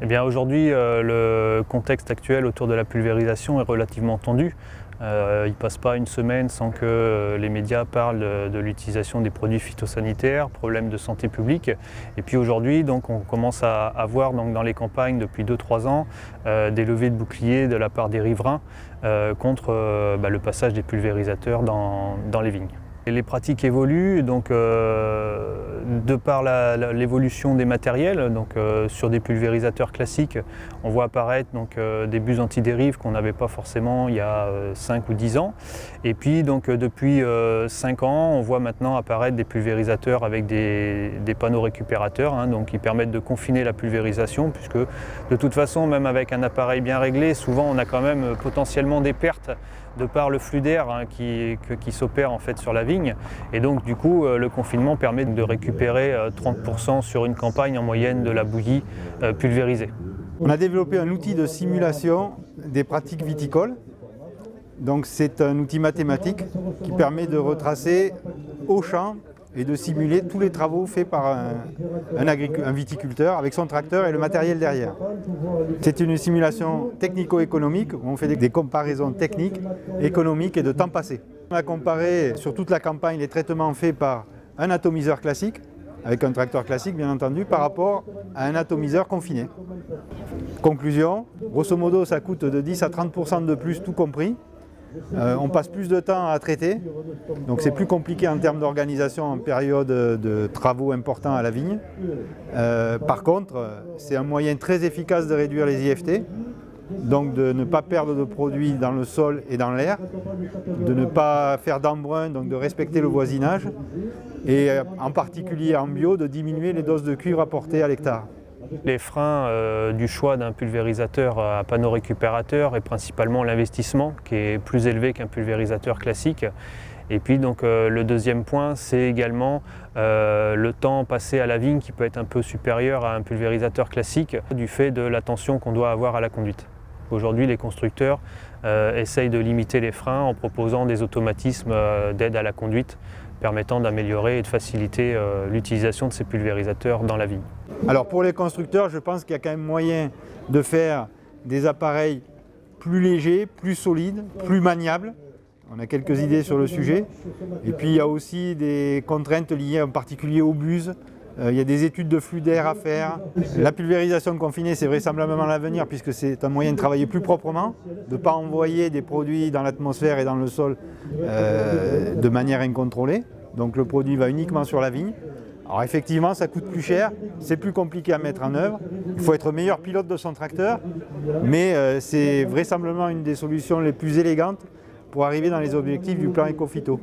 Eh bien aujourd'hui, le contexte actuel autour de la pulvérisation est relativement tendu. Il ne passe pas une semaine sans que les médias parlent de l'utilisation des produits phytosanitaires, problèmes de santé publique. Et puis aujourd'hui, donc, on commence à voir donc, dans les campagnes depuis 2-3 ans des levées de boucliers de la part des riverains contre le passage des pulvérisateurs dans les vignes. Et les pratiques évoluent donc, de par l'évolution des matériels. Donc, sur des pulvérisateurs classiques, on voit apparaître donc, des buses anti-dérive qu'on n'avait pas forcément il y a 5 ou 10 ans. Et puis donc, depuis 5 ans, on voit maintenant apparaître des pulvérisateurs avec des panneaux récupérateurs, hein, donc, qui permettent de confiner la pulvérisation, puisque de toute façon, même avec un appareil bien réglé, souvent on a quand même potentiellement des pertes de par le flux d'air hein, qui s'opère en fait sur la vigne. Et donc du coup, le confinement permet de récupérer 30% sur une campagne en moyenne de la bouillie pulvérisée. On a développé un outil de simulation des pratiques viticoles. Donc c'est un outil mathématique qui permet de retracer au champ et de simuler tous les travaux faits par un viticulteur avec son tracteur et le matériel derrière. C'est une simulation technico-économique où on fait des comparaisons techniques, économiques et de temps passé. On a comparé sur toute la campagne les traitements faits par un atomiseur classique, avec un tracteur classique bien entendu, par rapport à un atomiseur confiné. Conclusion, grosso modo ça coûte de 10 à 30% de plus tout compris. On passe plus de temps à traiter, donc c'est plus compliqué en termes d'organisation en période de travaux importants à la vigne. Par contre, c'est un moyen très efficace de réduire les IFT, donc de ne pas perdre de produits dans le sol et dans l'air, de ne pas faire d'embrun, donc de respecter le voisinage, et en particulier en bio, de diminuer les doses de cuivre apportées à l'hectare. Les freins du choix d'un pulvérisateur à panneau récupérateur est principalement l'investissement qui est plus élevé qu'un pulvérisateur classique. Et puis donc le deuxième point, c'est également le temps passé à la vigne qui peut être un peu supérieur à un pulvérisateur classique du fait de l'attention qu'on doit avoir à la conduite. Aujourd'hui, les constructeurs essayent de limiter les freins en proposant des automatismes d'aide à la conduite permettant d'améliorer et de faciliter l'utilisation de ces pulvérisateurs dans la vigne. Alors pour les constructeurs, je pense qu'il y a quand même moyen de faire des appareils plus légers, plus solides, plus maniables. On a quelques idées sur le sujet. Et puis il y a aussi des contraintes liées en particulier aux buses. Il y a des études de flux d'air à faire. La pulvérisation confinée, c'est vraisemblablement l'avenir puisque c'est un moyen de travailler plus proprement, de ne pas envoyer des produits dans l'atmosphère et dans le sol de manière incontrôlée. Donc le produit va uniquement sur la vigne. Alors effectivement, ça coûte plus cher, c'est plus compliqué à mettre en œuvre. Il faut être meilleur pilote de son tracteur, mais c'est vraisemblablement une des solutions les plus élégantes pour arriver dans les objectifs du plan Ecophyto.